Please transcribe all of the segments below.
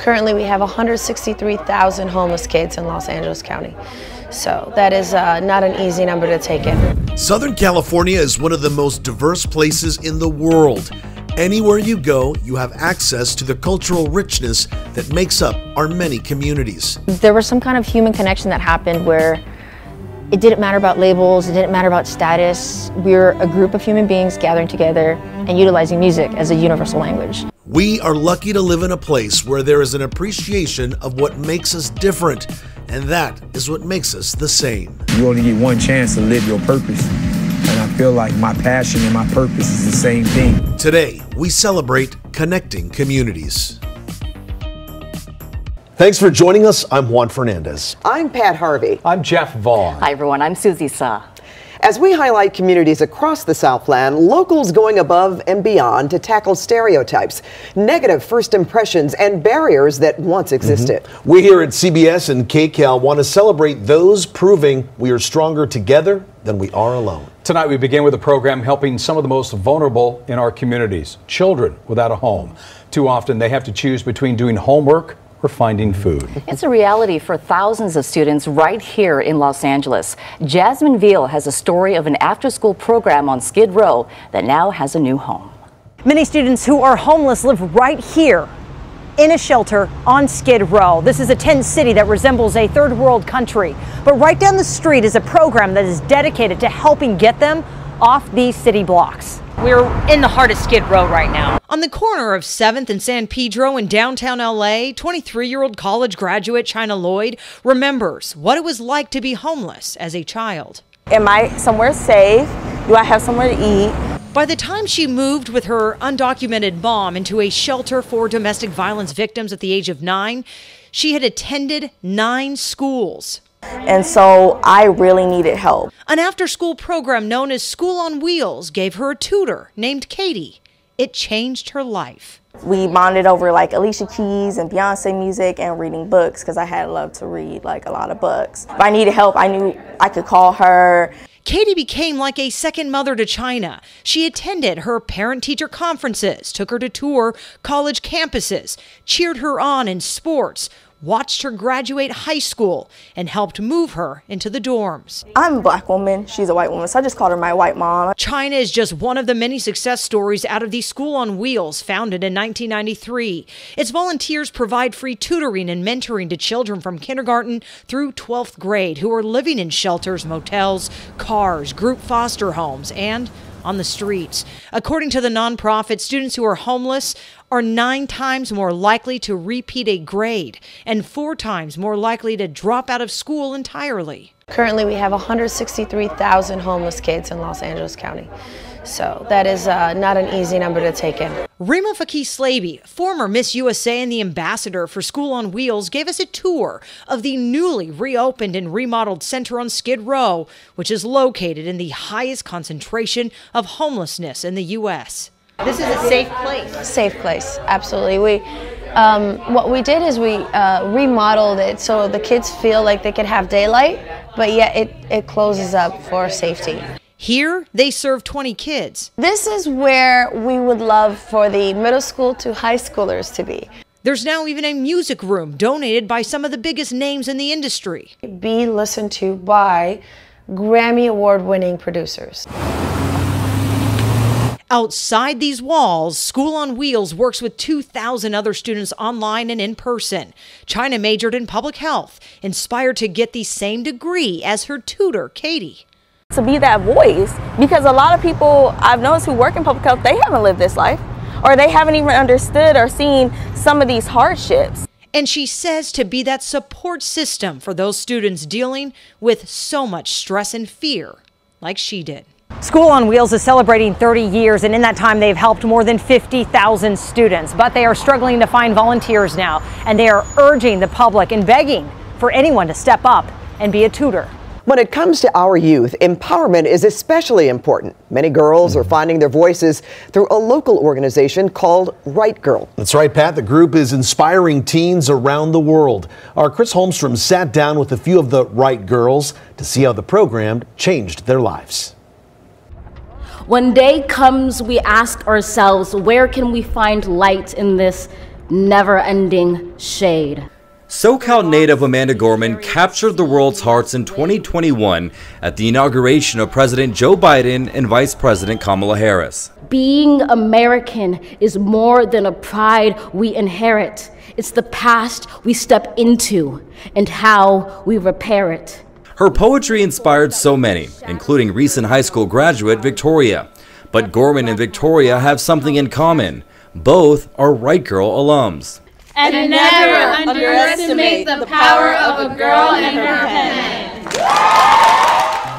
Currently, we have 163,000 homeless kids in Los Angeles County. So that is not an easy number to take in. Southern California is one of the most diverse places in the world. Anywhere you go, you have access to the cultural richness that makes up our many communities. There was some kind of human connection that happened where it didn't matter about labels, it didn't matter about status. We're a group of human beings gathering together and utilizing music as a universal language. We are lucky to live in a place where there is an appreciation of what makes us different, and that is what makes us the same. You only get one chance to live your purpose, and I feel like my passion and my purpose is the same thing. Today, we celebrate connecting communities. Thanks for joining us. I'm Juan Fernandez. I'm Pat Harvey. I'm Jeff Vaughn. Hi everyone, I'm Susie Sa. As we highlight communities across the Southland, locals going above and beyond to tackle stereotypes, negative first impressions, and barriers that once existed. We here at CBS and KCAL want to celebrate those proving we are stronger together than we are alone. Tonight we begin with a program helping some of the most vulnerable in our communities, children without a home. Too often they have to choose between doing homework or finding food. It's a reality for thousands of students right here in Los Angeles. Jasmine Veal has a story of an after-school program on Skid Row that now has a new home. Many students who are homeless live right here in a shelter on Skid Row. This is a tent city that resembles a third world country. But right down the street is a program that is dedicated to helping get them off these city blocks. We're in the heart of Skid Row right now. On the corner of 7th and San Pedro in downtown LA, 23-year-old college graduate China Lloyd remembers what it was like to be homeless as a child. Am I somewhere safe? Do I have somewhere to eat? By the time she moved with her undocumented mom into a shelter for domestic violence victims at the age of 9, she had attended 9 schools. And so I really needed help. An after-school program known as School on Wheels gave her a tutor named Katie. It changed her life. We bonded over like Alicia Keys and Beyonce music and reading books because I had loved to read like a lot of books. If I needed help, I knew I could call her. Katie became like a second mother to China. She attended her parent-teacher conferences, took her to tour college campuses, cheered her on in sports, watched her graduate high school, and helped move her into the dorms. I'm a black woman, she's a white woman, so I just called her my white mom. China is just one of the many success stories out of the School on Wheels, founded in 1993. Its volunteers provide free tutoring and mentoring to children from kindergarten through 12th grade who are living in shelters, motels, cars, group foster homes, and on the streets. According to the nonprofit, students who are homeless are 9 times more likely to repeat a grade and 4 times more likely to drop out of school entirely. Currently, we have 163,000 homeless kids in Los Angeles County. So that is not an easy number to take in. Rima Fakih-Slaby, former Miss USA and the ambassador for School on Wheels, gave us a tour of the newly reopened and remodeled center on Skid Row, which is located in the highest concentration of homelessness in the U.S. This is a safe place. Safe place, absolutely. What we did is we remodeled it so the kids feel like they could have daylight, but yet it closes up for safety. Here, they serve 20 kids. This is where we would love for the middle school to high schoolers to be. There's now even a music room donated by some of the biggest names in the industry. Be listened to by Grammy Award-winning producers. Outside these walls, School on Wheels works with 2,000 other students online and in person. China majored in public health, inspired to get the same degree as her tutor, Katie. To be that voice, because a lot of people I've noticed who work in public health, they haven't lived this life, or they haven't even understood or seen some of these hardships. And she says to be that support system for those students dealing with so much stress and fear, like she did. School on Wheels is celebrating 30 years, and in that time they've helped more than 50,000 students. But they are struggling to find volunteers now, and they are urging the public and begging for anyone to step up and be a tutor. When it comes to our youth, empowerment is especially important. Many girls are finding their voices through a local organization called Right Girl. That's right, Pat. The group is inspiring teens around the world. Our Chris Holmstrom sat down with a few of the Right Girls to see how the program changed their lives. When day comes, we ask ourselves, where can we find light in this never-ending shade. SoCal native Amanda Gorman captured the world's hearts in 2021 at the inauguration of President Joe Biden and Vice President Kamala Harris. Being American is more than a pride we inherit. It's the past we step into and how we repair it. Her poetry inspired so many, including recent high school graduate Victoria. But Gorman and Victoria have something in common. Both are Right Girl alums. And never underestimate the power of a girl and her pen.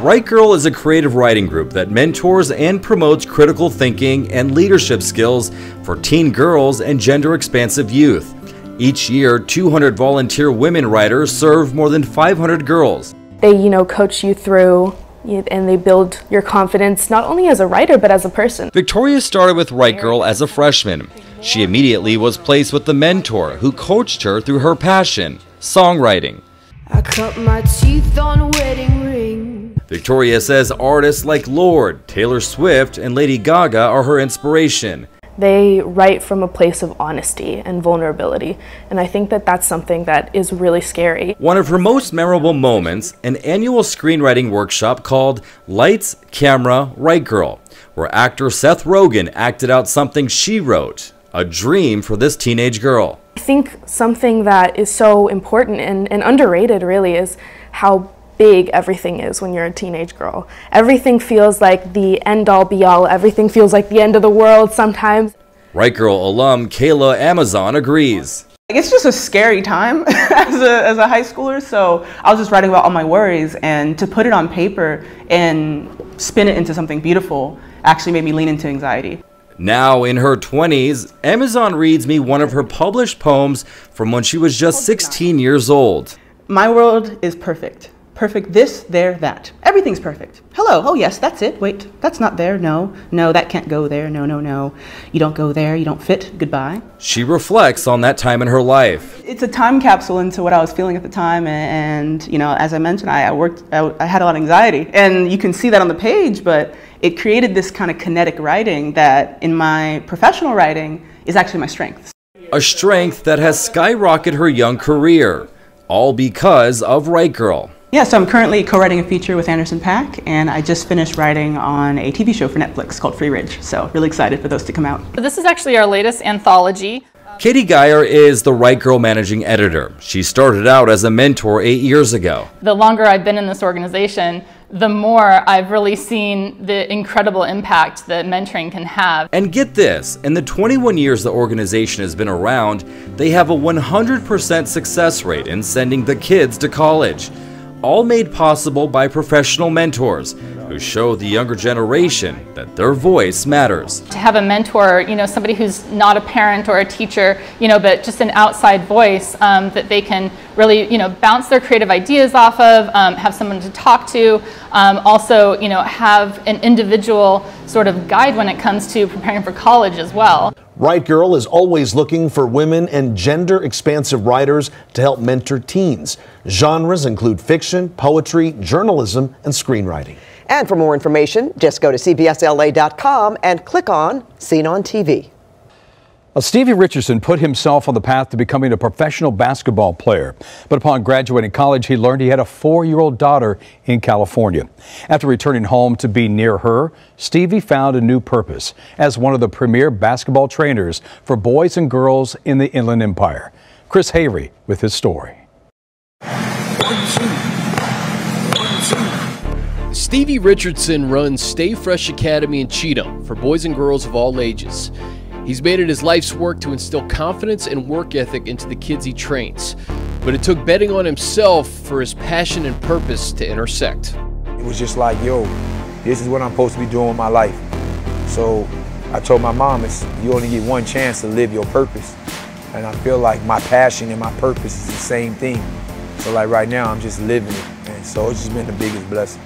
Right Girl is a creative writing group that mentors and promotes critical thinking and leadership skills for teen girls and gender-expansive youth. Each year, 200 volunteer women writers serve more than 500 girls. They, coach you through and they build your confidence not only as a writer but as a person. Victoria started with Right Girl as a freshman. She immediately was placed with the mentor who coached her through her passion, songwriting. I cut my teeth on a wedding ring. Victoria says artists like Lorde, Taylor Swift, and Lady Gaga are her inspiration. They write from a place of honesty and vulnerability, and I think that that's something that is really scary. One of her most memorable moments, an annual screenwriting workshop called Lights, Camera, Right Girl, where actor Seth Rogen acted out something she wrote, a dream for this teenage girl. I think something that is so important and underrated really is how big everything is when you're a teenage girl. Everything feels like the end-all be-all. Everything feels like the end of the world sometimes. Right Girl alum Kayla Amazon agrees. It's just a scary time as a high schooler, so I was just writing about all my worries, and to put it on paper and spin it into something beautiful actually made me lean into anxiety. Now in her 20s, Amazon reads me one of her published poems from when she was just 16 years old. My world is perfect. Perfect this, there, that. Everything's perfect. Hello, oh yes, that's it. Wait, that's not there, no. No, that can't go there, no, no, no. You don't go there, you don't fit, goodbye. She reflects on that time in her life. It's a time capsule into what I was feeling at the time, and as I mentioned, I had a lot of anxiety. And you can see that on the page, but it created this kind of kinetic writing that in my professional writing is actually my strength. A strength that has skyrocketed her young career, all because of Right Girl. Yeah, so I'm currently co-writing a feature with Anderson .Paak, and I just finished writing on a TV show for Netflix called Free Ridge, so really excited for those to come out. This is actually our latest anthology. Katie Geyer is the Right Girl managing editor. She started out as a mentor 8 years ago. The longer I've been in this organization, the more I've really seen the incredible impact that mentoring can have. And get this, in the 21 years the organization has been around, they have a 100% success rate in sending the kids to college. All made possible by professional mentors who show the younger generation that their voice matters. To have a mentor, somebody who's not a parent or a teacher, but just an outside voice that they can really, bounce their creative ideas off of, have someone to talk to, also, have an individual sort of guide when it comes to preparing for college as well. Right Girl is always looking for women and gender-expansive writers to help mentor teens. Genres include fiction, poetry, journalism, and screenwriting. And for more information, just go to cbsla.com and click on Seen on TV. Stevie Richardson put himself on the path to becoming a professional basketball player. But upon graduating college, he learned he had a 4-year-old daughter in California. After returning home to be near her, Stevie found a new purpose as one of the premier basketball trainers for boys and girls in the Inland Empire. Chris Hayrie with his story. Stevie Richardson runs Stay Fresh Academy in Cheatham for boys and girls of all ages. He's made it his life's work to instill confidence and work ethic into the kids he trains. But it took betting on himself for his passion and purpose to intersect. It was just like, yo, this is what I'm supposed to be doing with my life. So I told my mom, you only get one chance to live your purpose. And I feel like my passion and my purpose is the same thing. So like right now, I'm just living it. And so it's just been the biggest blessing.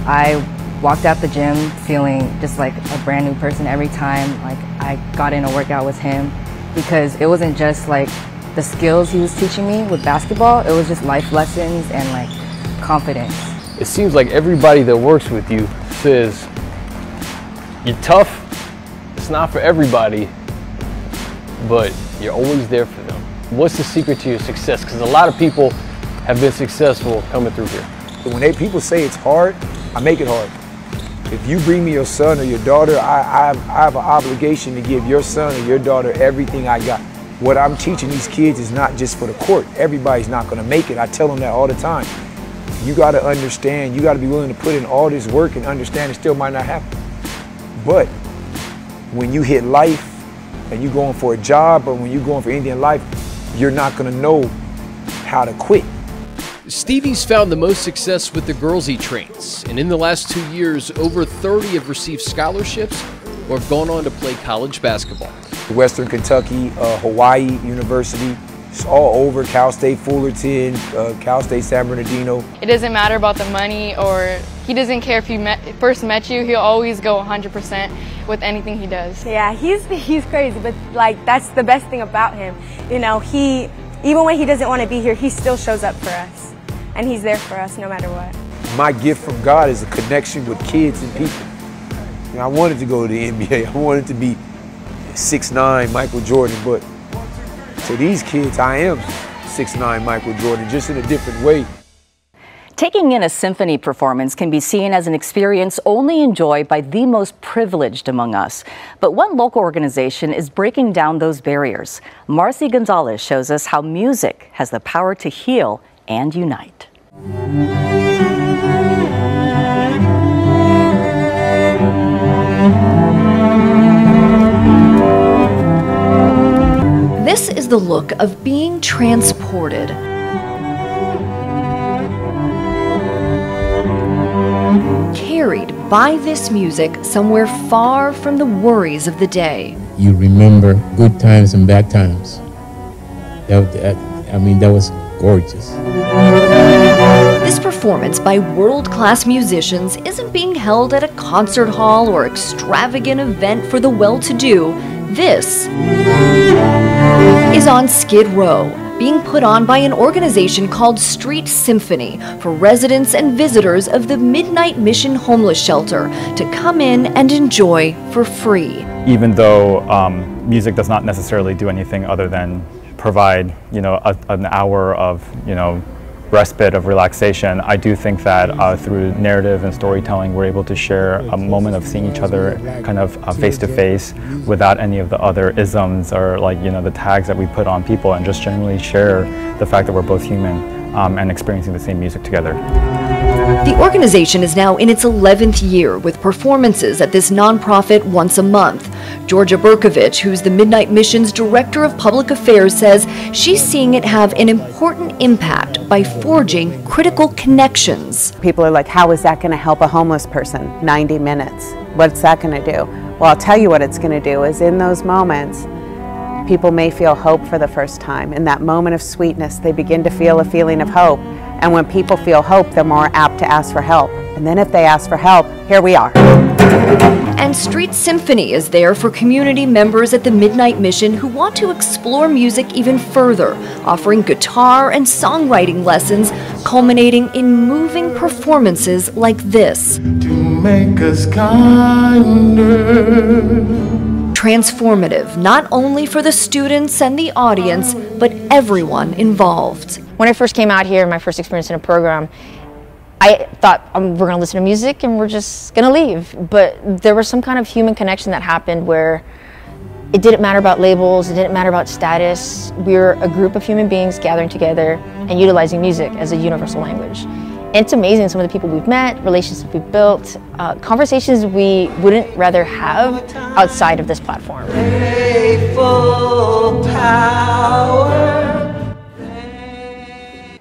I walked out the gym feeling just like a brand new person every time like I got in a workout with him, because it wasn't just like the skills he was teaching me with basketball, it was just life lessons and like confidence. It seems like everybody that works with you says, you're tough, it's not for everybody, but you're always there for them. What's the secret to your success? Because a lot of people have been successful coming through here. When people say it's hard, I make it hard. If you bring me your son or your daughter, I have an obligation to give your son or your daughter everything I got. What I'm teaching these kids is not just for the court. Everybody's not gonna make it. I tell them that all the time. You gotta understand, you gotta be willing to put in all this work and understand it still might not happen. But when you hit life and you're going for a job or when you're going for anything in life, you're not gonna know how to quit. Stevie's found the most success with the girls he trains, and in the last 2 years, over 30 have received scholarships or have gone on to play college basketball. Western Kentucky, Hawaii University, it's all over, Cal State Fullerton, Cal State San Bernardino. It doesn't matter about the money, or he doesn't care if he first met you, he'll always go 100% with anything he does. Yeah, he's crazy, but like that's the best thing about him. You know, even when he doesn't want to be here, he still shows up for us. And he's there for us no matter what. My gift from God is a connection with kids and people. You know, I wanted to go to the NBA. I wanted to be 6'9" Michael Jordan, but to these kids, I am 6'9" Michael Jordan, just in a different way. Taking in a symphony performance can be seen as an experience only enjoyed by the most privileged among us. But one local organization is breaking down those barriers. Marcy Gonzalez shows us how music has the power to heal and unite. This is the look of being transported. Carried by this music somewhere far from the worries of the day. You remember good times and bad times. That was gorgeous. This performance by world-class musicians isn't being held at a concert hall or extravagant event for the well-to-do. This is on Skid Row, being put on by an organization called Street Symphony for residents and visitors of the Midnight Mission Homeless Shelter to come in and enjoy for free. Even though music does not necessarily do anything other than provide, an hour of, respite, of relaxation, I do think that through narrative and storytelling, we're able to share a moment of seeing each other kind of face to face without any of the other isms or the tags that we put on people, and just generally share the fact that we're both human and experiencing the same music together. The organization is now in its 11th year with performances at this nonprofit once a month. Georgia Berkovich, who's the Midnight Mission's Director of Public Affairs, says she's seeing it have an important impact by forging critical connections. People are like, how is that going to help a homeless person? 90 minutes. What's that going to do? Well, I'll tell you what it's going to do is in those moments, people may feel hope for the first time. In that moment of sweetness, they begin to feel a feeling of hope. And when people feel hope, they're more apt to ask for help. And then if they ask for help, here we are. And Street Symphony is there for community members at the Midnight Mission who want to explore music even further, offering guitar and songwriting lessons, culminating in moving performances like this. To make us kinder. Transformative, not only for the students and the audience, but everyone involved. When I first came out here, my first experience in a program, I thought we're going to listen to music and we're just going to leave. But there was some kind of human connection that happened where it didn't matter about labels, it didn't matter about status. We were a group of human beings gathering together and utilizing music as a universal language. And it's amazing some of the people we've met, relationships we've built, conversations we wouldn't rather have outside of this platform.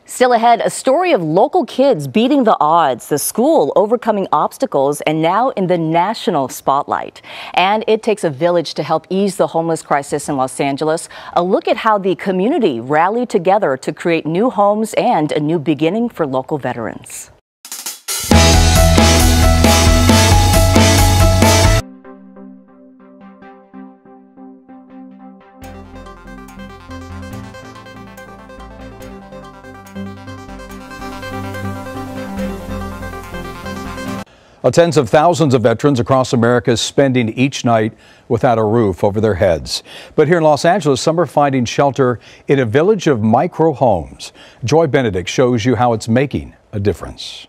Still ahead, a story of local kids beating the odds, the school overcoming obstacles, and now in the national spotlight. And it takes a village to help ease the homeless crisis in Los Angeles. A look at how the community rallied together to create new homes and a new beginning for local veterans. Tens of thousands of veterans across America spending each night without a roof over their heads. But here in Los Angeles, some are finding shelter in a village of micro homes. Joy Benedict shows you how it's making a difference.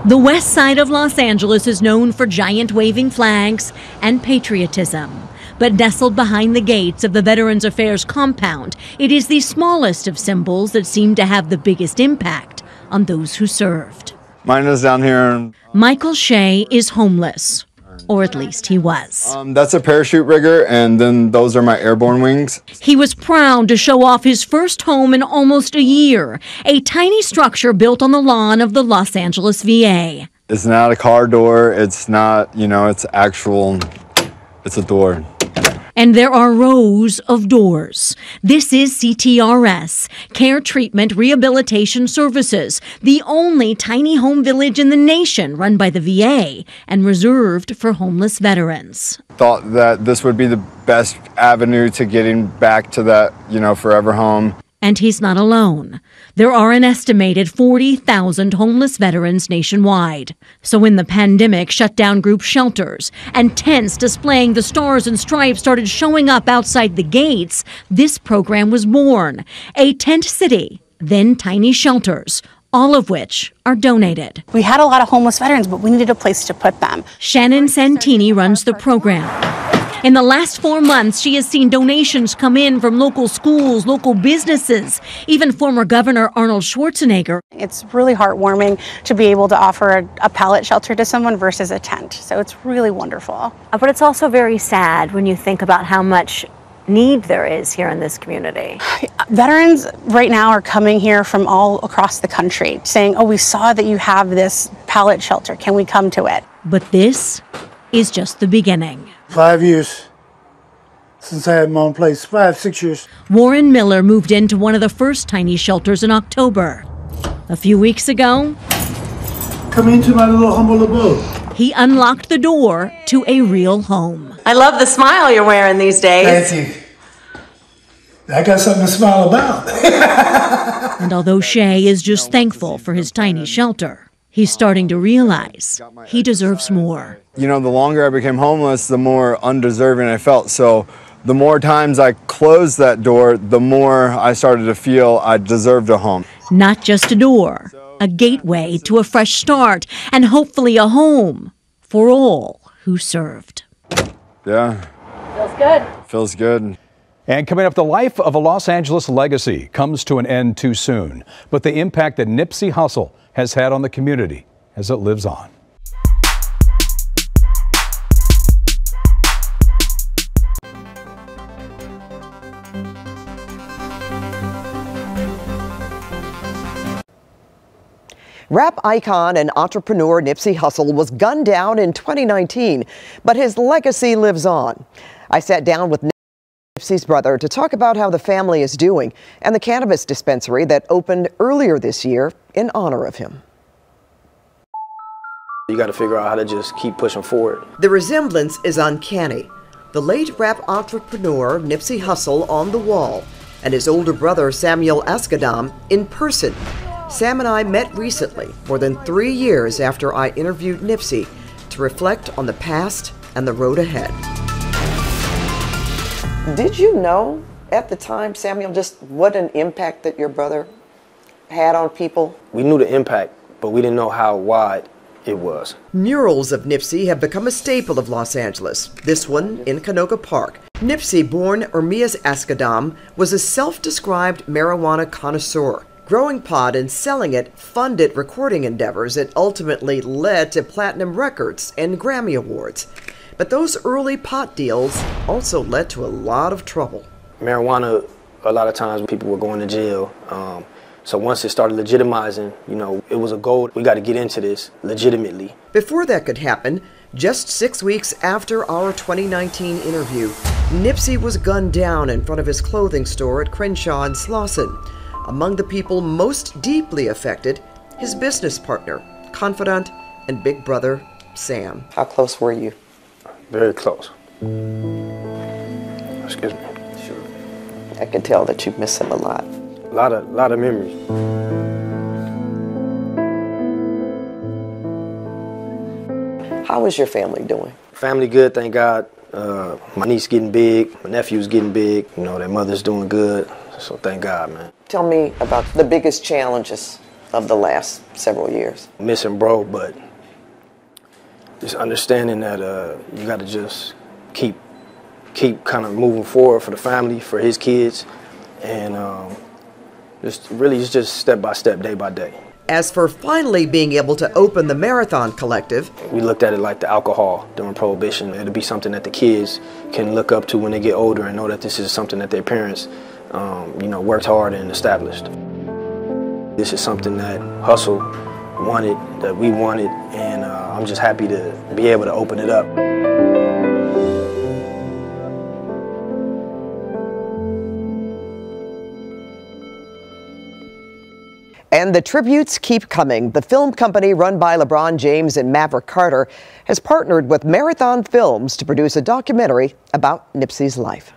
The west side of Los Angeles is known for giant waving flags and patriotism. But nestled behind the gates of the Veterans Affairs compound, it is the smallest of symbols that seem to have the biggest impact on those who served. Mine is down here. Michael Shea is homeless, or at least he was. That's a parachute rigger, and then those are my airborne wings. He was proud to show off his first home in almost a year, a tiny structure built on the lawn of the Los Angeles VA. It's not a car door. It's not, it's actual, it's a door. And there are rows of doors. This is CTRS, Care Treatment Rehabilitation Services, the only tiny home village in the nation run by the VA and reserved for homeless veterans. Thought that this would be the best avenue to getting back to that, forever home. And he's not alone. There are an estimated 40,000 homeless veterans nationwide. So when the pandemic shut down group shelters and tents displaying the stars and stripes started showing up outside the gates, this program was born. A tent city, then tiny shelters, all of which are donated. We had a lot of homeless veterans, but we needed a place to put them. Shannon Santini runs the program. In the last 4 months, she has seen donations come in from local schools, local businesses, even former Governor Arnold Schwarzenegger. It's really heartwarming to be able to offer a pallet shelter to someone versus a tent. So it's really wonderful. But it's also very sad when you think about how much need there is here in this community. Veterans right now are coming here from all across the country saying, oh, we saw that you have this pallet shelter. Can we come to it? But this is just the beginning. 5 years since I had my own place. 5-6 years. Warren Miller moved into one of the first tiny shelters in October. A few weeks ago, come into my little humble abode. He unlocked the door to a real home. I love the smile you're wearing these days. Thank you. I got something to smile about. And although Shea is just thankful for his tiny shelter, he's starting to realize he deserves more. The longer I became homeless, the more undeserving I felt. So the more times I closed that door, the more I started to feel I deserved a home. Not just a door, a gateway to a fresh start and hopefully a home for all who served. Yeah. Feels good. Feels good. And coming up, the life of a Los Angeles legacy comes to an end too soon, but the impact that Nipsey Hussle has had on the community as it lives on. Rap icon and entrepreneur Nipsey Hussle was gunned down in 2019, but his legacy lives on. I sat down with Nipsey's brother to talk about how the family is doing and the cannabis dispensary that opened earlier this year in honor of him. You got to figure out how to just keep pushing forward. The resemblance is uncanny. The late rap entrepreneur Nipsey Hussle on the wall and his older brother Samuel Asghedam in person. Sam and I met recently, more than 3 years after I interviewed Nipsey, to reflect on the past and the road ahead. Did you know at the time, Samuel, just what an impact that your brother had on people? We knew the impact, but we didn't know how wide it was. Murals of Nipsey have become a staple of Los Angeles, this one in Canoga Park. Nipsey, born Ermias Asghedam, was a self-described marijuana connoisseur. Growing pot and selling it funded recording endeavors that ultimately led to platinum records and Grammy Awards. But those early pot deals also led to a lot of trouble. Marijuana, a lot of times people were going to jail. So once it started legitimizing, it was a goal. We got to get into this legitimately. Before that could happen, just 6 weeks after our 2019 interview, Nipsey was gunned down in front of his clothing store at Crenshaw and Slauson. Among the people most deeply affected, his business partner, confidant, and big brother, Sam. How close were you? Very close. Excuse me. Sure. I can tell that you miss him a lot. A lot of memories. How is your family doing? Family good, thank God. My niece getting big, my nephew's getting big. You know, their mother's doing good, so thank God, man. Tell me about the biggest challenges of the last several years. Missing bro, but just understanding that you got to just keep kind of moving forward for the family, for his kids, and just step by step, day by day. As for finally being able to open the Marathon Collective, we looked at it like the alcohol during Prohibition. It'll be something that the kids can look up to when they get older and know that this is something that their parents, worked hard and established. This is something that Hustle wanted, that we wanted, and I'm just happy to be able to open it up. and the tributes keep coming. The film company run by LeBron James and Maverick Carter has partnered with Marathon Films to produce a documentary about Nipsey's life.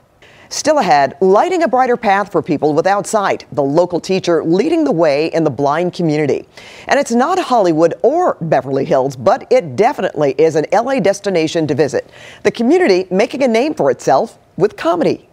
Still ahead, lighting a brighter path for people without sight, the local teacher leading the way in the blind community. And it's not Hollywood or Beverly Hills, but it definitely is an LA destination to visit. The community making a name for itself with comedy.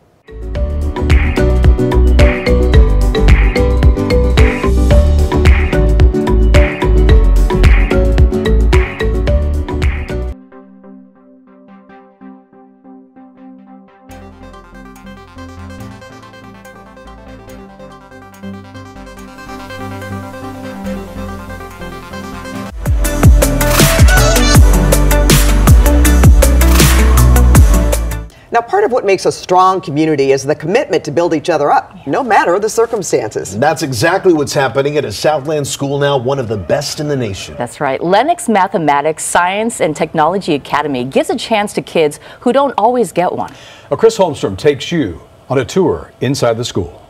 Now, part of what makes a strong community is the commitment to build each other up, no matter the circumstances. That's exactly what's happening at a Southland school now, one of the best in the nation. That's right. Lennox Mathematics, Science, and Technology Academy gives a chance to kids who don't always get one. Well, Chris Holmstrom takes you on a tour inside the school.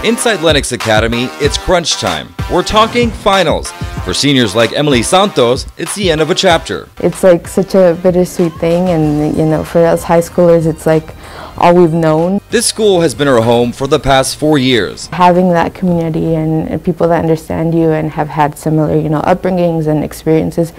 Inside Lennox Academy, it's crunch time. We're talking finals. For seniors like Emily Santos, it's the end of a chapter. It's like such a bittersweet thing, and you know, for us high schoolers, it's like all we've known. This school has been our home for the past 4 years. Having that community and people that understand you and have had similar, upbringings and experiences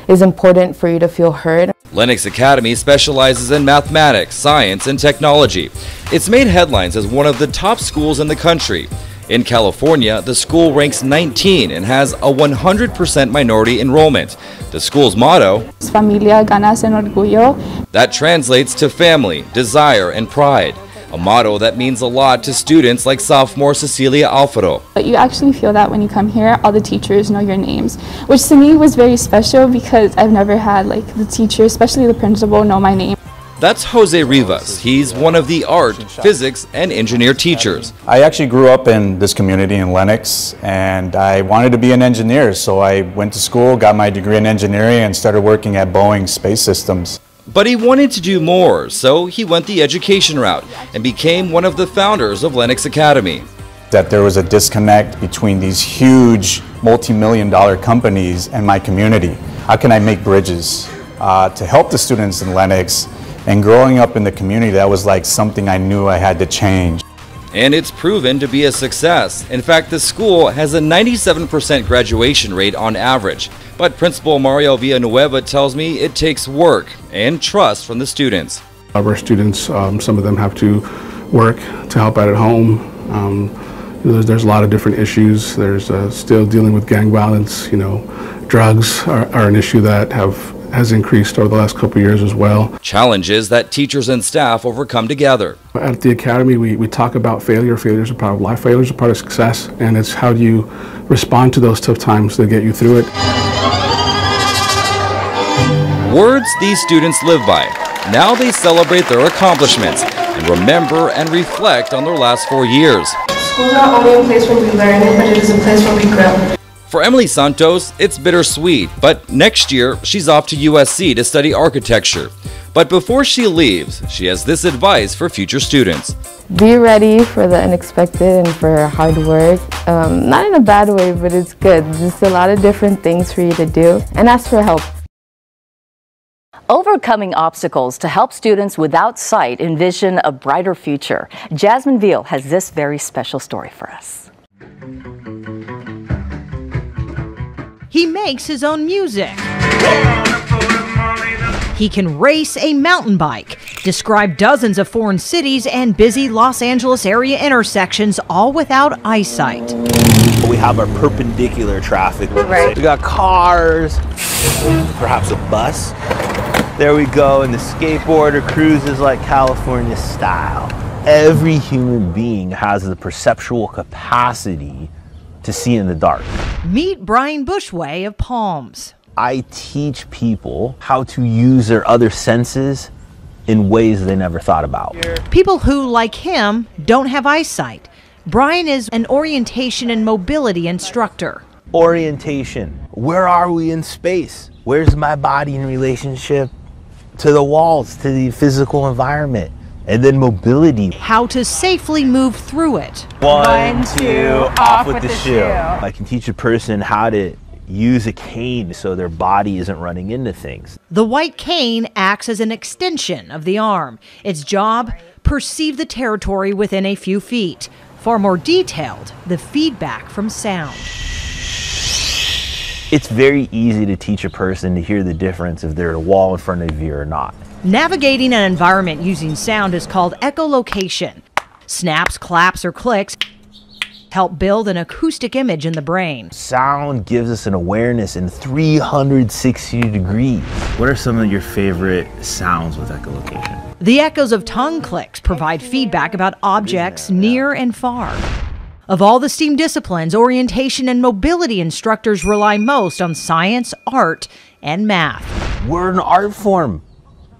is important for you to feel heard. Lennox Academy specializes in mathematics, science, and technology. It's made headlines as one of the top schools in the country. In California, the school ranks 19 and has a 100% minority enrollment. The school's motto, Familia, ganas en orgullo. That translates to family, desire, and pride. A motto that means a lot to students like sophomore Cecilia Alfaro. But you actually feel that when you come here, all the teachers know your names, which to me was very special because I've never had the teacher, especially the principal, know my name. That's Jose Rivas. He's one of the art, physics, and engineer teachers. I actually grew up in this community in Lennox, and I wanted to be an engineer, so I went to school, got my degree in engineering, and started working at Boeing Space Systems. But he wanted to do more, so he went the education route and became one of the founders of Lennox Academy. That there was a disconnect between these huge multi-million-dollar companies and my community. How can I make bridges to help the students in Lennox? And growing up in the community, that was like something I knew I had to change. And it's proven to be a success. In fact, the school has a 97% graduation rate on average. But Principal Mario Villanueva tells me it takes work and trust from the students. Our students, some of them have to work to help out at home. There's a lot of different issues. There's still dealing with gang violence. Drugs are an issue that has increased over the last couple of years as well. Challenges that teachers and staff overcome together. At the Academy, we talk about failure. Failure is a part of life. Failure is a part of success, and it's how do you respond to those tough times to get you through it. Words these students live by. Now they celebrate their accomplishments and remember and reflect on their last 4 years. School's not only a place where we learn, but it is a place where we grow. For Emily Santos, it's bittersweet, but next year she's off to USC to study architecture. But before she leaves, she has this advice for future students. Be ready for the unexpected and for hard work. Not in a bad way, but it's good. Just a lot of different things for you to do, and ask for help. Overcoming obstacles to help students without sight envision a brighter future. Jasmine Veal has this very special story for us. He makes his own music. He can race a mountain bike, describe dozens of foreign cities and busy Los Angeles area intersections, all without eyesight. We have our perpendicular traffic. Right. We got cars, perhaps a bus. There we go, and the skateboarder cruises like California style. Every human being has the perceptual capacity to see in the dark. Meet Brian Bushway of Palms. I teach people how to use their other senses in ways they never thought about. People who, like him, don't have eyesight. Brian is an orientation and mobility instructor. Orientation. Where are we in space? Where's my body in relationship to the walls, to the physical environment? And then mobility. How to safely move through it. One, two, off with the shoe. I can teach a person how to use a cane so their body isn't running into things. The white cane acts as an extension of the arm. Its job, perceive the territory within a few feet. Far more detailed, the feedback from sound. It's very easy to teach a person to hear the difference if there's a wall in front of you or not. Navigating an environment using sound is called echolocation. Snaps, claps, or clicks help build an acoustic image in the brain. Sound gives us an awareness in 360 degrees. What are some of your favorite sounds with echolocation? The echoes of tongue clicks provide feedback about objects near and far. Of all the STEAM disciplines, orientation and mobility instructors rely most on science, art, and math. We're an art form.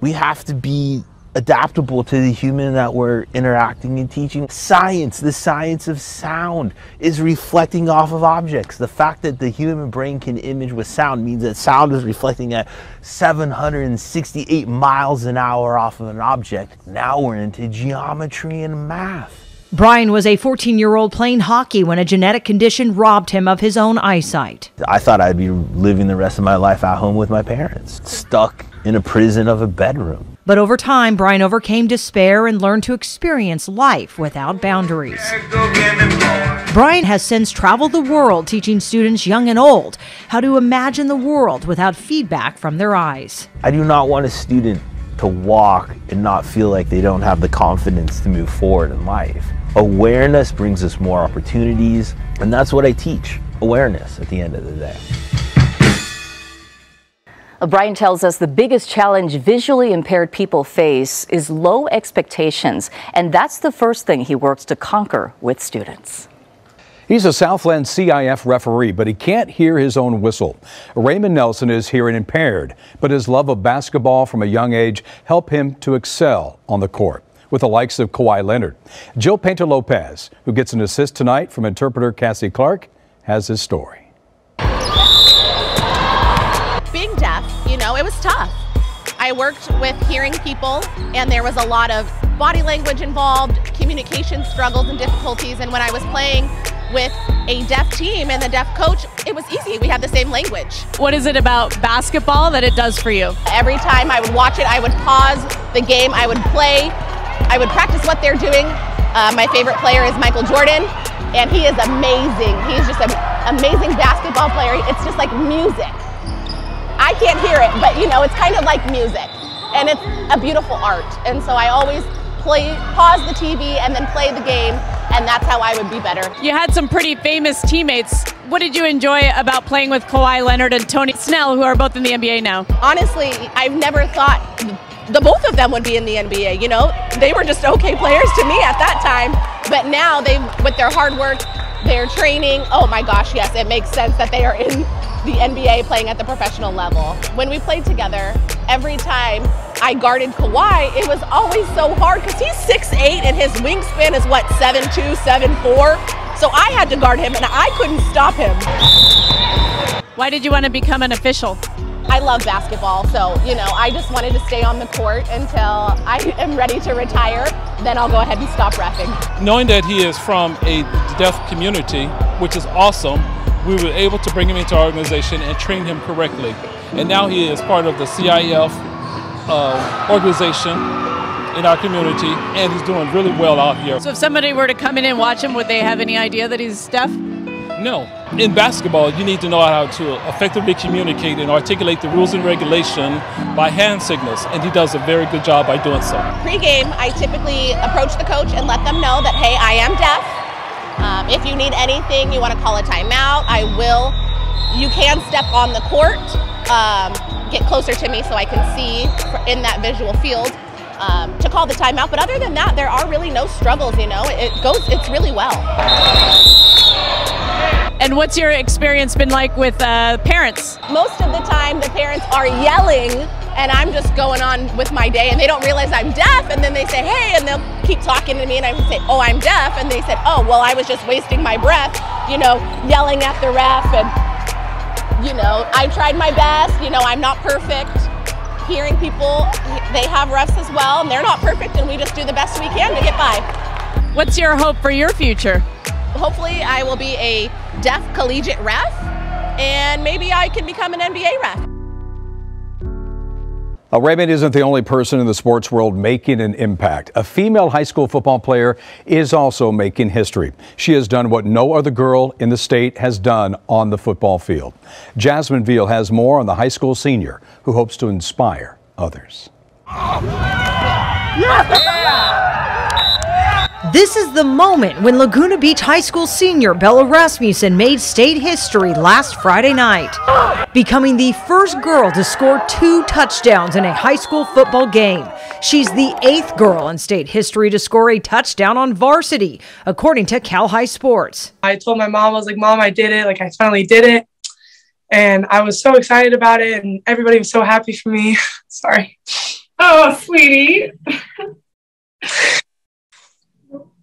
We have to be adaptable to the human that we're interacting and teaching. Science, the science of sound, is reflecting off of objects. The fact that the human brain can image with sound means that sound is reflecting at 768 miles an hour off of an object. Now we're into geometry and math. Brian was a 14-year-old playing hockey when a genetic condition robbed him of his own eyesight. I thought I'd be living the rest of my life at home with my parents, stuck in a prison of a bedroom. But over time, Brian overcame despair and learned to experience life without boundaries. Brian has since traveled the world teaching students young and old how to imagine the world without feedback from their eyes. I do not want a student to walk and not feel like they don't have the confidence to move forward in life. Awareness brings us more opportunities, and that's what I teach, awareness at the end of the day. Brian tells us the biggest challenge visually impaired people face is low expectations, and that's the first thing he works to conquer with students. He's a Southland CIF referee, but he can't hear his own whistle. Raymond Nelson is hearing impaired, but his love of basketball from a young age helped him to excel on the court with the likes of Kawhi Leonard. Jill Painter-Lopez, who gets an assist tonight from interpreter Cassie Clark, has his story. Being deaf, it was tough. I worked with hearing people, and there was a lot of body language involved, communication struggles and difficulties, and when I was playing with a deaf team and the deaf coach, it was easy. We had the same language. What is it about basketball that it does for you? Every time I would watch it, I would pause the game, I would play, I would practice what they're doing. My favorite player is Michael Jordan, and he is amazing. He's just an amazing basketball player. It's just like music. I can't hear it, but it's kind of like music, and it's a beautiful art. And so I always pause the TV and then play the game, and that's how I would be better. You had some pretty famous teammates. What did you enjoy about playing with Kawhi Leonard and Tony Snell, who are both in the NBA now? Honestly, I've never thought the both of them would be in the NBA. They were just okay players to me at that time, but now with their hard work, their training, oh my gosh, yes, it makes sense that they are in the NBA playing at the professional level. When we played together, every time I guarded Kawhi, it was always so hard because he's 6'8" and his wingspan is 7'2", 7'4". So I had to guard him and I couldn't stop him. Why did you want to become an official? I love basketball, so I just wanted to stay on the court until I am ready to retire. Then I'll go ahead and stop reffing. Knowing that he is from a deaf community, which is awesome, we were able to bring him into our organization and train him correctly. And now he is part of the CIF organization in our community, and he's doing really well out here. So if somebody were to come in and watch him, would they have any idea that he's deaf? No, In basketball, you need to know how to effectively communicate and articulate the rules and regulation by hand signals, and he does a very good job by doing so. Pre-game, I typically approach the coach and let them know that, hey, I am deaf. If you need anything, you want to call a timeout, I will. You can step on the court, get closer to me so I can see in that visual field to call the timeout. But other than that, there are really no struggles, you know. It's really well. And what's your experience been like with parents? Most of the time, the parents are yelling, and I'm just going on with my day, and they don't realize I'm deaf, and then they say, hey, and they'll keep talking to me, and I say, oh, I'm deaf, and they said, oh, well, I was just wasting my breath, you know, yelling at the ref, and, you know, I tried my best, you know, I'm not perfect. Hearing people, they have refs as well, and they're not perfect, and we just do the best we can to get by. What's your hope for your future? Hopefully, I will be a deaf collegiate ref, and maybe I can become an NBA ref. Raymond isn't the only person in the sports world making an impact. A female high school football player is also making history. She has done what no other girl in the state has done on the football field. Jasmine Veal has more on the high school senior who hopes to inspire others. This is the moment when Laguna Beach High School senior Bella Rasmussen made state history last Friday night, becoming the first girl to score 2 touchdowns in a high school football game. She's the 8th girl in state history to score a touchdown on varsity, according to Cal High Sports. I told my mom, I was like, Mom, I did it. Like, I finally did it. And I was so excited about it, and everybody was so happy for me. Sorry. Oh, sweetie.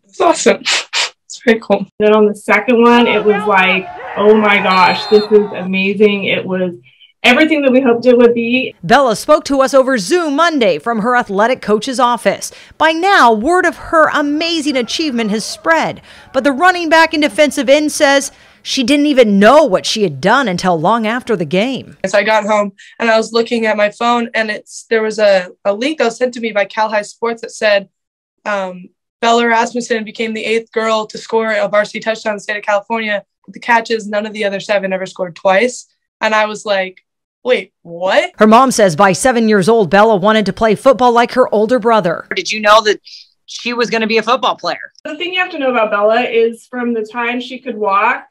It's awesome. It's very cool. Then on the second one, it was like, oh my gosh, this is amazing. It was everything that we hoped it would be. Bella spoke to us over Zoom Monday from her athletic coach's office. By now, word of her amazing achievement has spread. But the running back and defensive end says she didn't even know what she had done until long after the game. So I got home and I was looking at my phone, and there was a link that was sent to me by Cal High Sports that said, Bella Rasmussen became the 8th girl to score a varsity touchdown in the state of California. But the catch is none of the other 7 ever scored twice. And I was like, wait, what? Her mom says by 7 years old, Bella wanted to play football like her older brother. Did you know that she was going to be a football player? The thing you have to know about Bella is from the time she could walk,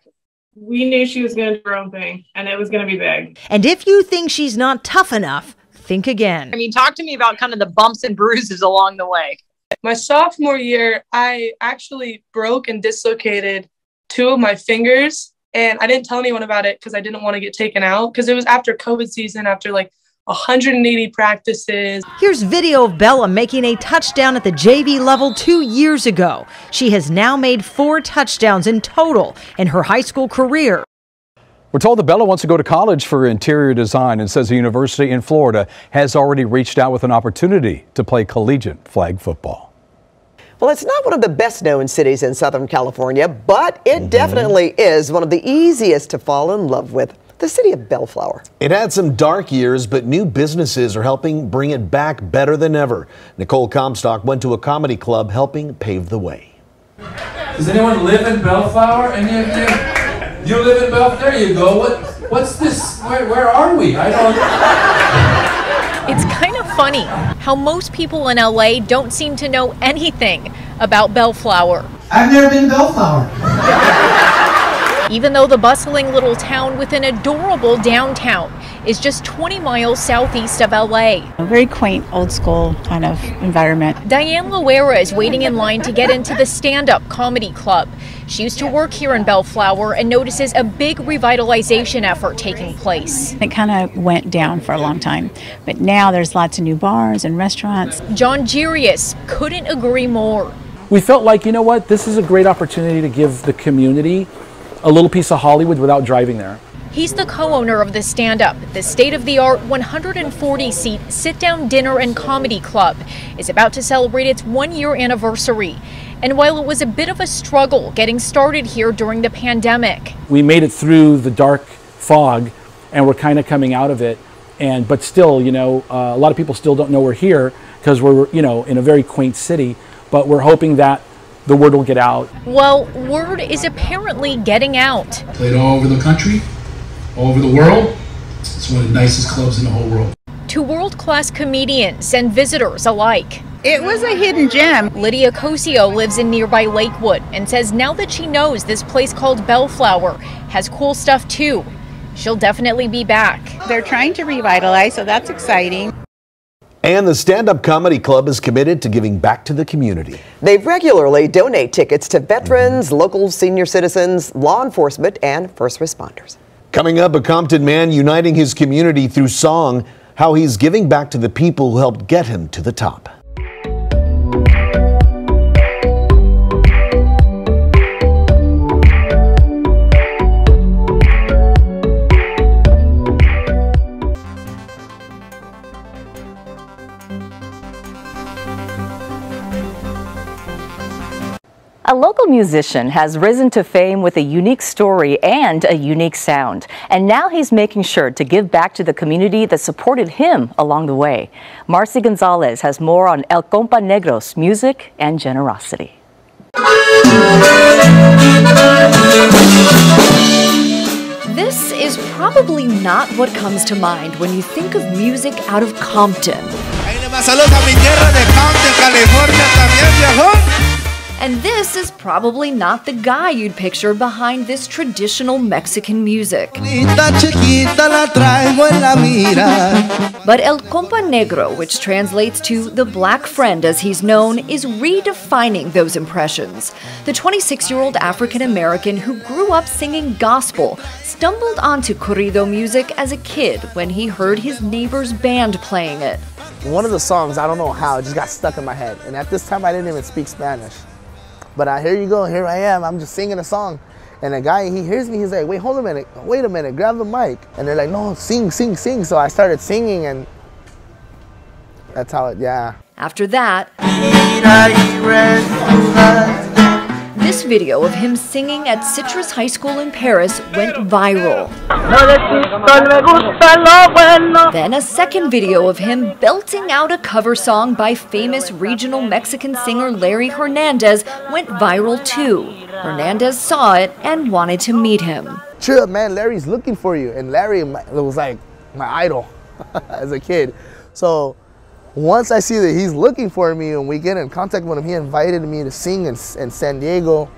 we knew she was going to do her own thing, and it was going to be big. And if you think she's not tough enough, think again. I mean, talk to me about kind of the bumps and bruises along the way. My sophomore year, I actually broke and dislocated 2 of my fingers, and I didn't tell anyone about it because I didn't want to get taken out, because it was after COVID season, after like 180 practices. Here's video of Bella making a touchdown at the JV level 2 years ago. She has now made 4 touchdowns in total in her high school career. We're told that Bella wants to go to college for interior design and says a university in Florida has already reached out with an opportunity to play collegiate flag football. Well, it's not one of the best known cities in Southern California, but it definitely is one of the easiest to fall in love with. The city of Bellflower. It had some dark years, but new businesses are helping bring it back better than ever. Nicole Comstock went to a comedy club helping pave the way. Does anyone live in Bellflower? Any of you? You live in Bellflower? There you go. What's this? Where are we? I don't. It's kind of funny how most people in LA don't seem to know anything about Bellflower. I've never been to Bellflower. Even though the bustling little town with an adorable downtown is just 20 miles southeast of LA. A very quaint, old school kind of environment. Diane Loera is waiting in line to get into the stand-up comedy club. She used to work here in Bellflower and notices a big revitalization effort taking place. It kind of went down for a long time, but now there's lots of new bars and restaurants. John Girius couldn't agree more. We felt like, you know what, this is a great opportunity to give the community a little piece of Hollywood without driving there. He's the co-owner of the Stand Up. The state-of-the-art 140-seat sit-down dinner and comedy club is about to celebrate its 1-year anniversary. And while it was a bit of a struggle getting started here during the pandemic, we made it through the dark fog and we're kind of coming out of it. But still, you know, a lot of people still don't know we're here because we're, you know, in a very quaint city. But we're hoping that the word will get out. Well, word is apparently getting out. Played all over the country, all over the world. It's one of the nicest clubs in the whole world. To world-class comedians and visitors alike. It was a hidden gem. Lydia Cosio lives in nearby Lakewood and says now that she knows this place called Bellflower has cool stuff too, she'll definitely be back. They're trying to revitalize, so that's exciting. And the Stand-Up Comedy Club is committed to giving back to the community. They regularly donate tickets to veterans, local senior citizens, law enforcement, and first responders. Coming up, a Compton man uniting his community through song, how he's giving back to the people who helped get him to the top. A local musician has risen to fame with a unique story and a unique sound. And now he's making sure to give back to the community that supported him along the way. Marcy Gonzalez has more on El Compa Negro's music and generosity. This is probably not what comes to mind when you think of music out of Compton. And this is probably not the guy you'd picture behind this traditional Mexican music. But El Compa Negro, which translates to the Black Friend as he's known, is redefining those impressions. The 26-year-old African-American who grew up singing gospel stumbled onto corrido music as a kid when he heard his neighbor's band playing it. One of the songs, I don't know how, it just got stuck in my head. And at this time, I didn't even speak Spanish. But here you go, here I am, I'm just singing a song. And a guy, he hears me, he's like, wait a minute, grab the mic. And they're like, no, sing, sing, sing. So I started singing and that's how it, yeah. After that, this video of him singing at Citrus High School in Paris went viral. Then a second video of him belting out a cover song by famous regional Mexican singer Larry Hernandez went viral too. Hernandez saw it and wanted to meet him. Cheer up, man, Larry's looking for you. And Larry was like my idol as a kid. So once I see that he's looking for me and we get in contact with him, he invited me to sing in San Diego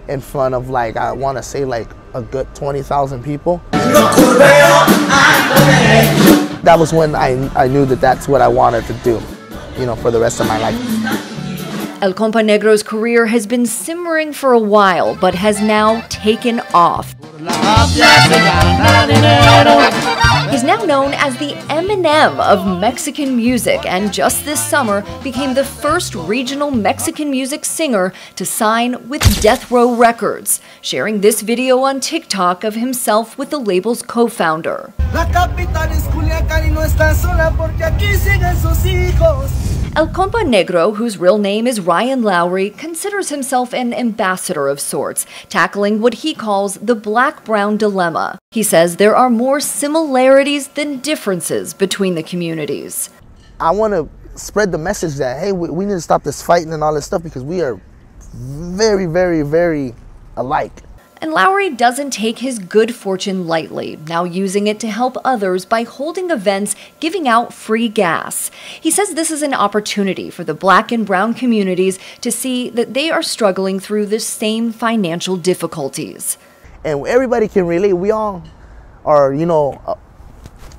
in front of, like, I want to say like a good 20,000 people. That was when I knew that that's what I wanted to do, you know, for the rest of my life. El Compa Negro's career has been simmering for a while, but has now taken off. He's now known as the Eminem of Mexican music, and just this summer became the first regional Mexican music singer to sign with Death Row Records, sharing this video on TikTok of himself with the label's co-founder. El Compa Negro, whose real name is Ryan Lowry, considers himself an ambassador of sorts, tackling what he calls the black-brown dilemma. He says there are more similarities than differences between the communities. I want to spread the message that, hey, we need to stop this fighting and all this stuff because we are very, very, very alike. And Lowry doesn't take his good fortune lightly, now using it to help others by holding events giving out free gas. He says this is an opportunity for the black and brown communities to see that they are struggling through the same financial difficulties. And everybody can relate. We all are, you know,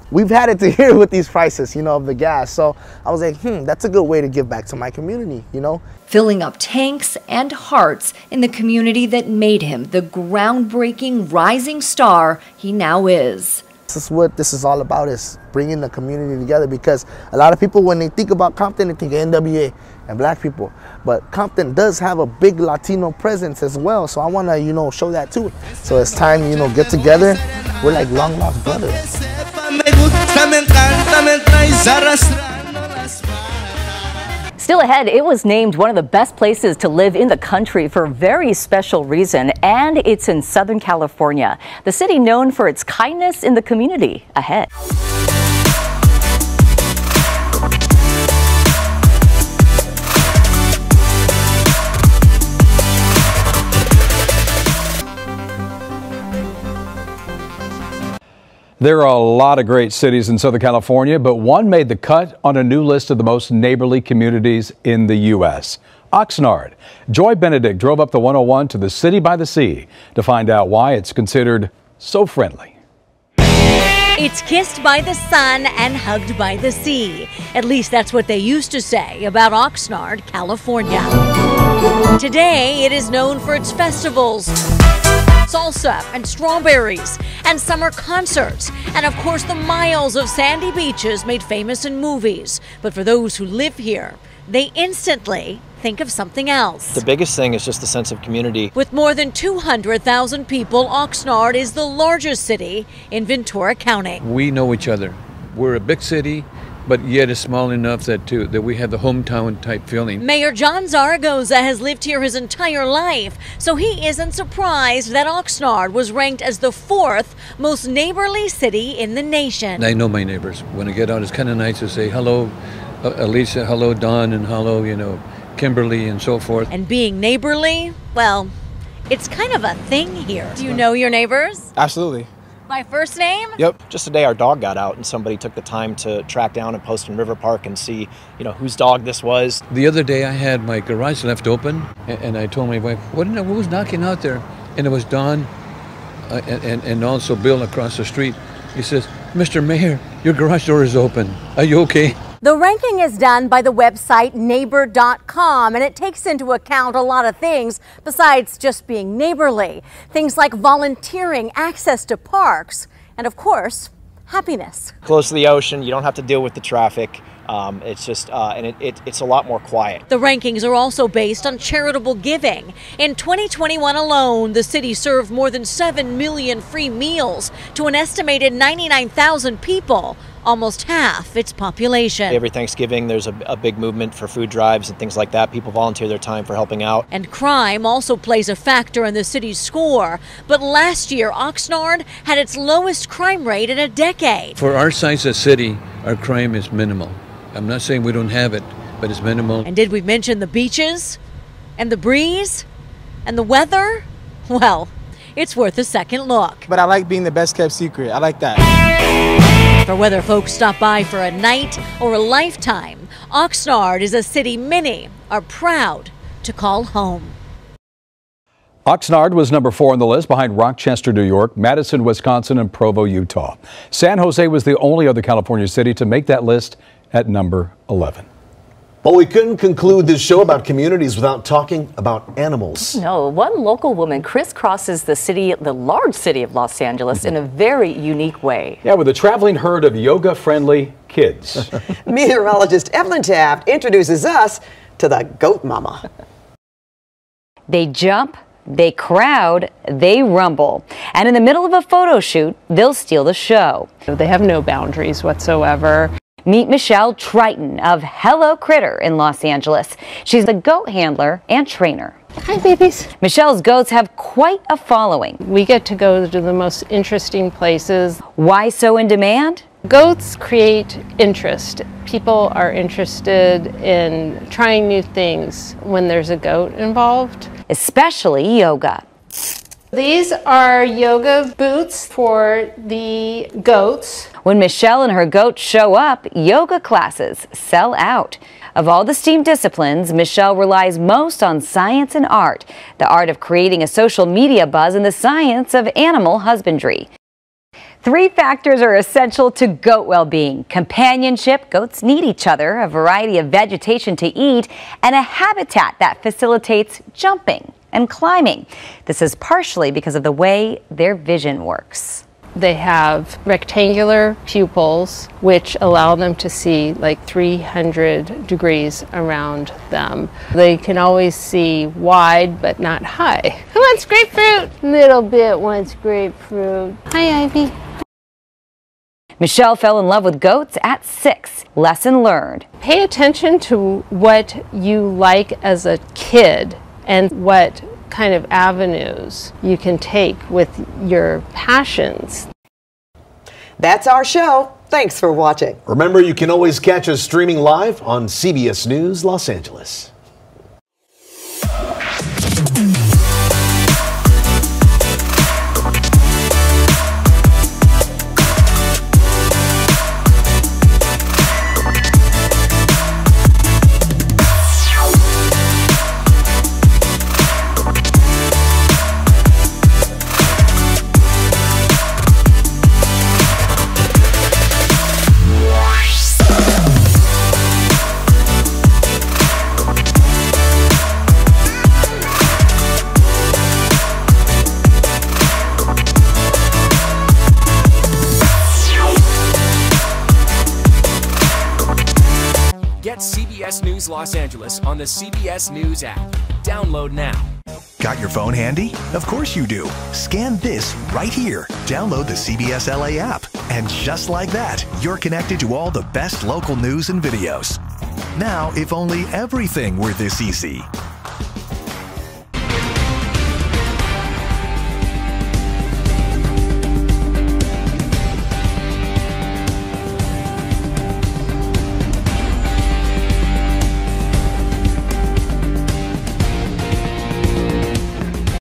we've had it to here with these prices, you know, of the gas. So I was like, that's a good way to give back to my community, you know. Filling up tanks and hearts in the community that made him the groundbreaking rising star he now is. This is what this is all about, is bringing the community together, because a lot of people, when they think about Compton, they think of NWA and black people. But Compton does have a big Latino presence as well, so I want to, you know, show that too. So it's time, you know, get together. We're like long lost brothers. Still ahead, it was named one of the best places to live in the country for a very special reason, and it's in Southern California, the city known for its kindness in the community. Ahead. There are a lot of great cities in Southern California, but one made the cut on a new list of the most neighborly communities in the U.S. Oxnard. Joy Benedict drove up the 101 to the city by the sea to find out why it's considered so friendly. It's kissed by the sun and hugged by the sea. At least that's what they used to say about Oxnard, California. Today, it is known for its festivals, salsa and strawberries, and summer concerts, and of course the miles of sandy beaches made famous in movies. But for those who live here, they instantly think of something else. The biggest thing is just the sense of community. With more than 200,000 people, Oxnard is the largest city in Ventura County. We know each other. We're a big city, but yet it's small enough that we have the hometown type feeling. Mayor John Zaragoza has lived here his entire life, so he isn't surprised that Oxnard was ranked as the 4th most neighborly city in the nation. I know my neighbors. When I get out, it's kind of nice to say hello, Alicia, hello, Don, and hello, Kimberly, and so forth. And being neighborly, well, it's kind of a thing here. Do you know your neighbors? Absolutely. By first name? Yep. Just today our dog got out and somebody took the time to track down and post in River Park and see, whose dog this was. The other day I had my garage left open and I told my wife, what was knocking out there? And it was Don and also Bill across the street. He says, Mr. Mayor, your garage door is open. Are you okay? The ranking is done by the website neighbor.com, and it takes into account a lot of things besides just being neighborly. Things like volunteering, access to parks, and of course, happiness. Close to the ocean, you don't have to deal with the traffic. It's just, it's a lot more quiet. The rankings are also based on charitable giving. In 2021 alone, the city served more than 7 million free meals to an estimated 99,000 people, almost half its population. Every Thanksgiving, there's a big movement for food drives and things like that. People volunteer their time for helping out. And crime also plays a factor in the city's score. But last year, Oxnard had its lowest crime rate in a decade. For our size of city, our crime is minimal. I'm not saying we don't have it, but it's minimal. And did we mention the beaches and the breeze and the weather? Well, it's worth a second look. But I like being the best kept secret. I like that. For whether folks stop by for a night or a lifetime, Oxnard is a city many are proud to call home. Oxnard was number 4 on the list behind Rochester, New York, Madison, Wisconsin, and Provo, Utah. San Jose was the only other California city to make that list at number 11. But we couldn't conclude this show about communities without talking about animals. No, one local woman crisscrosses the large city of Los Angeles in a very unique way. Yeah, with a traveling herd of yoga-friendly kids. Meteorologist Evelyn Taft introduces us to the goat mama. They jump, they crowd, they rumble. And in the middle of a photo shoot, they'll steal the show. They have no boundaries whatsoever. Meet Michelle Triton of Hello Critter in Los Angeles. She's a goat handler and trainer. Hi, babies. Michelle's goats have quite a following. We get to go to the most interesting places. Why so in demand? Goats create interest. People are interested in trying new things when there's a goat involved. Especially yoga. These are yoga boots for the goats. When Michelle and her goats show up, yoga classes sell out. Of all the STEAM disciplines, Michelle relies most on science and art, the art of creating a social media buzz and the science of animal husbandry. 3 factors are essential to goat well-being: companionship, goats need each other, a variety of vegetation to eat, and a habitat that facilitates jumping and climbing. This is partially because of the way their vision works. They have rectangular pupils, which allow them to see like 300 degrees around them. They can always see wide, but not high. Who wants grapefruit? Little bit wants grapefruit. Hi, Ivy. Michelle fell in love with goats at 6. Lesson learned. Pay attention to what you like as a kid and what kind of avenues you can take with your passions. That's our show. Thanks for watching. Remember, you can always catch us streaming live on CBS News Los Angeles. CBS News Los Angeles on the CBS News app. Download now. Got your phone handy? Of course you do. Scan this right here. Download the CBS LA app. And just like that, you're connected to all the best local news and videos. Now, if only everything were this easy.